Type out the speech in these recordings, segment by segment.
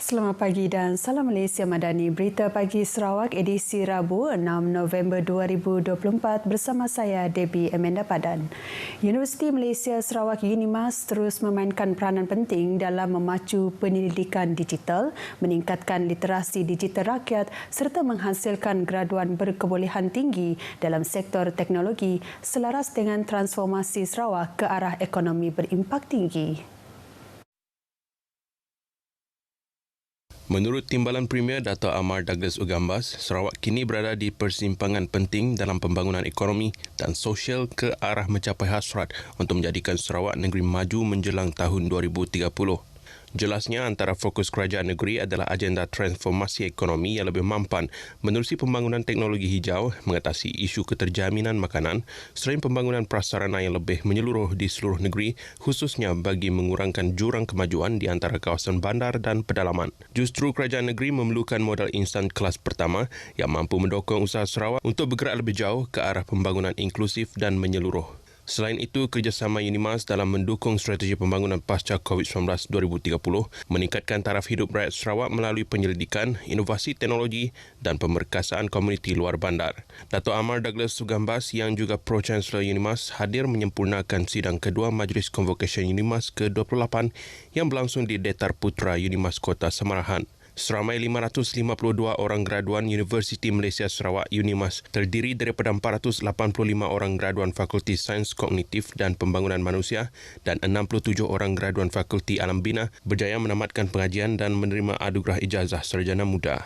Selamat pagi dan salam Malaysia Madani. Berita Pagi Sarawak edisi Rabu 6 November 2024 bersama saya Debbie Amanda Padan. Universiti Malaysia Sarawak UNIMAS terus memainkan peranan penting dalam memacu penyelidikan digital, meningkatkan literasi digital rakyat serta menghasilkan graduan berkebolehan tinggi dalam sektor teknologi selaras dengan transformasi Sarawak ke arah ekonomi berimpak tinggi. Menurut Timbalan Premier Dato' Amar Douglas Ugambas, Sarawak kini berada di persimpangan penting dalam pembangunan ekonomi dan sosial ke arah mencapai hasrat untuk menjadikan Sarawak negeri maju menjelang tahun 2030. Jelasnya, antara fokus kerajaan negeri adalah agenda transformasi ekonomi yang lebih mampan menerusi pembangunan teknologi hijau, mengatasi isu keterjaminan makanan, selain pembangunan prasarana yang lebih menyeluruh di seluruh negeri, khususnya bagi mengurangkan jurang kemajuan di antara kawasan bandar dan pedalaman. Justru kerajaan negeri memerlukan modal instan kelas pertama yang mampu mendokong usaha Sarawak untuk bergerak lebih jauh ke arah pembangunan inklusif dan menyeluruh. Selain itu, kerjasama UNIMAS dalam mendukung strategi pembangunan pasca COVID-19 2030 meningkatkan taraf hidup rakyat Sarawak melalui penyelidikan, inovasi teknologi dan pemerkasaan komuniti luar bandar. Dato' Amar Douglas Ugambas yang juga Pro-Chancellor UNIMAS hadir menyempurnakan sidang kedua Majlis Convocation UNIMAS ke-28 yang berlangsung di Detar Putra UNIMAS Kota Samarahan. Seramai 552 orang graduan Universiti Malaysia Sarawak UNIMAS terdiri daripada 485 orang graduan Fakulti Sains Kognitif dan Pembangunan Manusia dan 67 orang graduan Fakulti Alam Bina berjaya menamatkan pengajian dan menerima anugerah ijazah sarjana muda.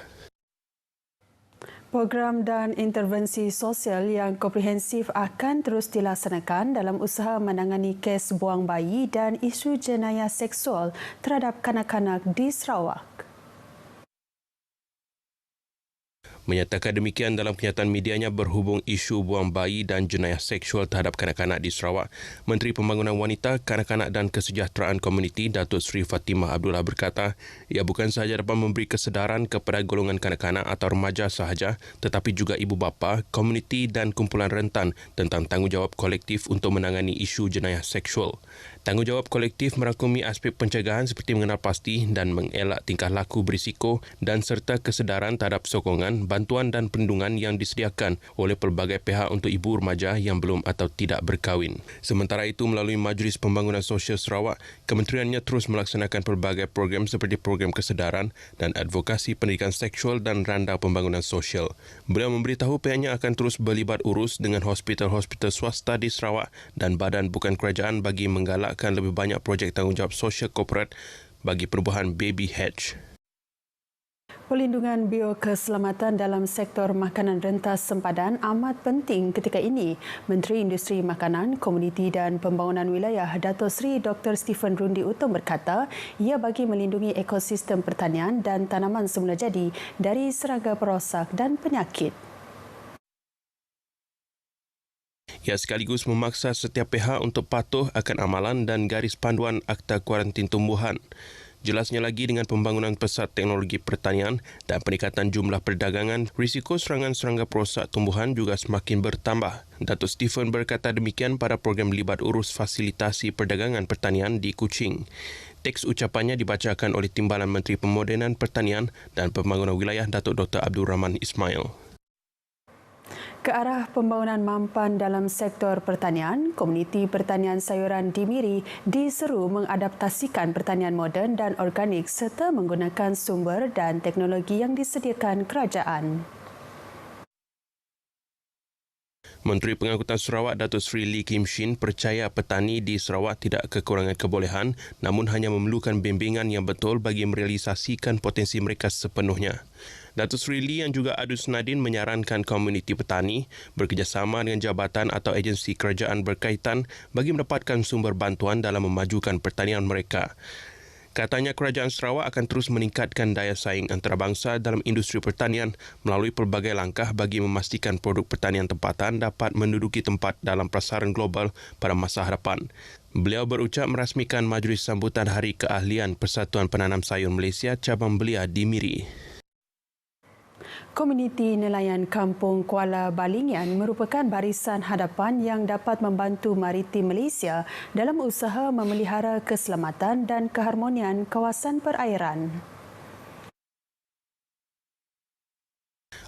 Program dan intervensi sosial yang komprehensif akan terus dilaksanakan dalam usaha menangani kes buang bayi dan isu jenayah seksual terhadap kanak-kanak di Sarawak. Menyatakan demikian dalam kenyataan medianya berhubung isu buang bayi dan jenayah seksual terhadap kanak-kanak di Sarawak, Menteri Pembangunan Wanita, Kanak-kanak dan Kesejahteraan Komuniti Datuk Seri Fatimah Abdullah berkata, ia bukan sahaja dapat memberi kesedaran kepada golongan kanak-kanak atau remaja sahaja, tetapi juga ibu bapa, komuniti dan kumpulan rentan tentang tanggungjawab kolektif untuk menangani isu jenayah seksual. Tanggungjawab kolektif merangkumi aspek pencegahan seperti mengenal pasti dan mengelak tingkah laku berisiko dan serta kesedaran terhadap sokongan, bantuan dan perlindungan yang disediakan oleh pelbagai pihak untuk ibu remaja yang belum atau tidak berkahwin. Sementara itu, melalui Majlis Pembangunan Sosial Sarawak, kementeriannya terus melaksanakan pelbagai program seperti program kesedaran dan advokasi pendidikan seksual dan randa pembangunan sosial. Beliau memberitahu pihaknya akan terus berlibat urus dengan hospital-hospital swasta di Sarawak dan badan bukan kerajaan bagi menggalakkan lebih banyak projek tanggungjawab sosial korporat bagi perubahan baby hatch. Perlindungan biokeselamatan dalam sektor makanan rentas sempadan amat penting ketika ini. Menteri Industri Makanan, Komuniti dan Pembangunan Wilayah Datuk Seri Dr. Stephen Rundi Utom berkata, ia bagi melindungi ekosistem pertanian dan tanaman semula jadi dari serangga perosak dan penyakit. Ia sekaligus memaksa setiap pihak untuk patuh akan amalan dan garis panduan Akta Kuarantin Tumbuhan. Jelasnya lagi, dengan pembangunan pesat teknologi pertanian dan peningkatan jumlah perdagangan, risiko serangan serangga perosak tumbuhan juga semakin bertambah. Datuk Stephen berkata demikian pada program libat urus fasilitasi perdagangan pertanian di Kuching. Teks ucapannya dibacakan oleh Timbalan Menteri Pemodenan Pertanian dan Pembangunan Wilayah Datuk Dr. Abdul Rahman Ismail. Ke arah pembangunan mampan dalam sektor pertanian, komuniti pertanian sayuran di Miri diseru mengadaptasikan pertanian moden dan organik serta menggunakan sumber dan teknologi yang disediakan kerajaan. Menteri Pengangkutan Sarawak Datuk Seri Lee Kim Shin percaya petani di Sarawak tidak kekurangan kebolehan namun hanya memerlukan bimbingan yang betul bagi merealisasikan potensi mereka sepenuhnya. Datuk Seri Lee yang juga Adus Nadin menyarankan komuniti petani bekerjasama dengan jabatan atau agensi kerajaan berkaitan bagi mendapatkan sumber bantuan dalam memajukan pertanian mereka. Katanya kerajaan Sarawak akan terus meningkatkan daya saing antarabangsa dalam industri pertanian melalui pelbagai langkah bagi memastikan produk pertanian tempatan dapat menduduki tempat dalam pasaran global pada masa hadapan. Beliau berucap merasmikan majlis sambutan Hari Keahlian Persatuan Penanam Sayur Malaysia cabang Belia di Miri. Komuniti nelayan Kampung Kuala Balingian merupakan barisan hadapan yang dapat membantu maritim Malaysia dalam usaha memelihara keselamatan dan keharmonian kawasan perairan.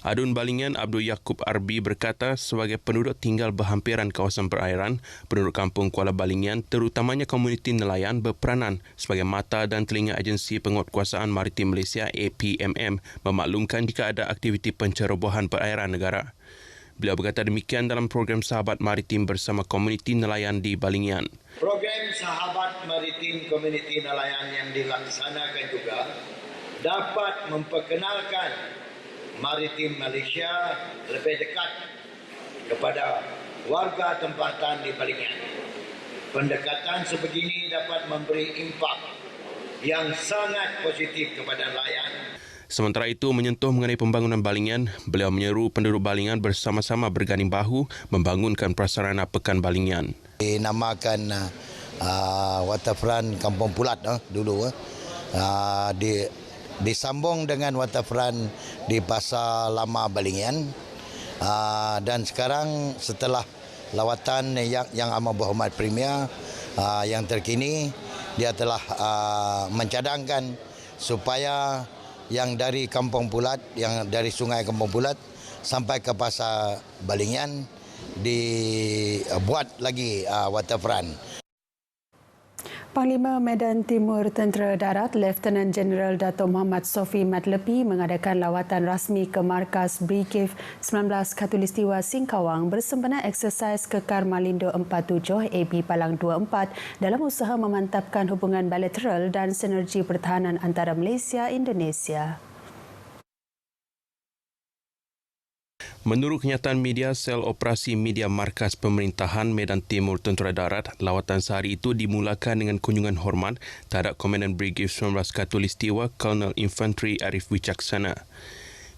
Adun Balingian Abdul Yaakob Arbi berkata sebagai penduduk tinggal berhampiran kawasan perairan, penduduk kampung Kuala Balingian terutamanya komuniti nelayan berperanan sebagai mata dan telinga Agensi Penguatkuasaan Maritim Malaysia APMM memaklumkan jika ada aktiviti pencerobohan perairan negara. Beliau berkata demikian dalam program Sahabat Maritim bersama komuniti nelayan di Balingian. Program Sahabat Maritim Komuniti Nelayan yang dilaksanakan juga dapat memperkenalkan Maritim Malaysia lebih dekat kepada warga tempatan di Balingian. Pendekatan sebegini dapat memberi impak yang sangat positif kepada nelayan. Sementara itu, menyentuh mengenai pembangunan Balingian, beliau menyeru penduduk Balingian bersama-sama berganding bahu membangunkan prasarana Pekan Balingian. Dinamakan waterfront Kampung Pulat dulu. Disambung dengan waterfront di Pasar Lama Balingian. Dan sekarang setelah lawatan yang amat berhormat Premier yang terkini, dia telah mencadangkan supaya yang dari Kampung Pulat, yang dari Sungai Kampung Pulat sampai ke Pasar Balingian dibuat lagi waterfront. Panglima Medan Timur Tentera Darat Lieutenant Jeneral Dato' Muhammad Sofi Madlepi mengadakan lawatan rasmi ke Markas Brigif 19 Khatulistiwa Singkawang bersempena eksersis Kekar Malindo 47 AB Palang 24 dalam usaha memantapkan hubungan bilateral dan sinergi pertahanan antara Malaysia-Indonesia. Menurut kenyataan media Sel Operasi Media Markas Pemerintahan Medan Timur Tentera Darat, lawatan sehari itu dimulakan dengan kunjungan hormat terhadap Komandan Brigif 19 Khatulistiwa Kolonel Infanteri Arif Wicaksana.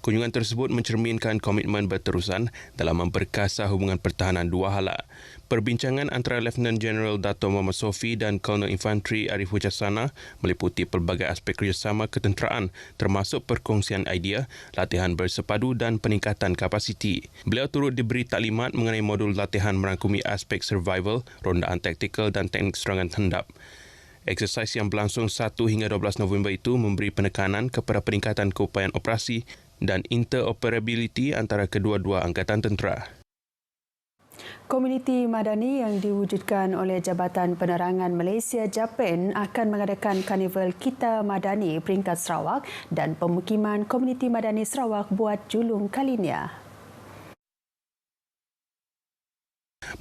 Kunjungan tersebut mencerminkan komitmen berterusan dalam memperkasa hubungan pertahanan dua hala. Perbincangan antara Lieutenant General Dato' Muhammad Sofi dan Kolonel Infanteri Arif Wicaksana meliputi pelbagai aspek kerjasama ketenteraan termasuk perkongsian idea, latihan bersepadu dan peningkatan kapasiti. Beliau turut diberi taklimat mengenai modul latihan merangkumi aspek survival, rondaan taktikal dan teknik serangan hendap. Eksersis yang berlangsung 1 hingga 12 November itu memberi penekanan kepada peningkatan keupayaan operasi dan interoperability antara kedua-dua angkatan tentera. Komuniti Madani yang diwujudkan oleh Jabatan Penerangan Malaysia JAPEN akan mengadakan Karnival Kita Madani peringkat Sarawak dan pemukiman Komuniti Madani Sarawak buat julung kalinya.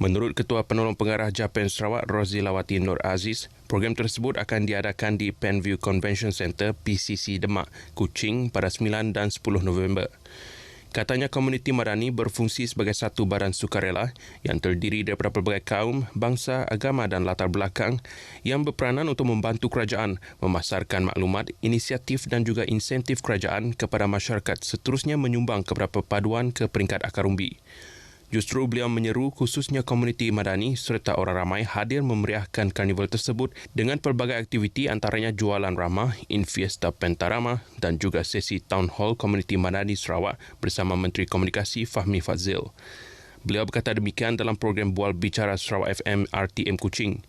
Menurut Ketua Penolong Pengarah JAPEN Sarawak Rozilawati Nur Aziz, program tersebut akan diadakan di Penview Convention Centre PCC Demak, Kuching pada 9 dan 10 November. Katanya komuniti Madani berfungsi sebagai satu badan sukarela yang terdiri daripada pelbagai kaum, bangsa, agama dan latar belakang yang berperanan untuk membantu kerajaan memasarkan maklumat, inisiatif dan juga insentif kerajaan kepada masyarakat seterusnya menyumbang kepada perpaduan ke peringkat akar umbi. Justru beliau menyeru khususnya komuniti Madani serta orang ramai hadir memeriahkan karnival tersebut dengan pelbagai aktiviti antaranya jualan ramah, Infiesta Pentarama dan juga sesi Town Hall Komuniti Madani Sarawak bersama Menteri Komunikasi Fahmi Fadzil. Beliau berkata demikian dalam program Bual Bicara Sarawak FM RTM Kuching.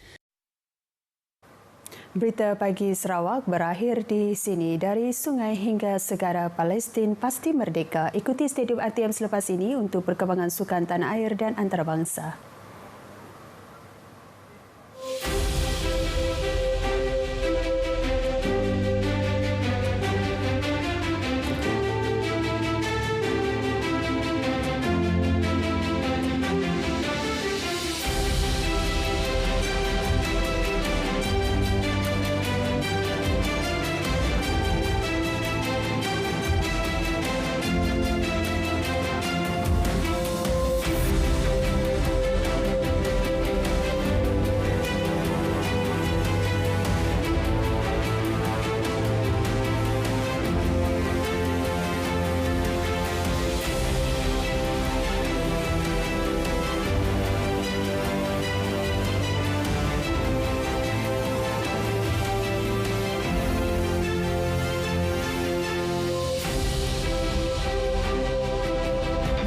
Berita pagi Sarawak berakhir di sini. Dari sungai hingga segara Palestin pasti merdeka. Ikuti Stadium RTM selepas ini untuk perkembangan sukan tanah air dan antarabangsa.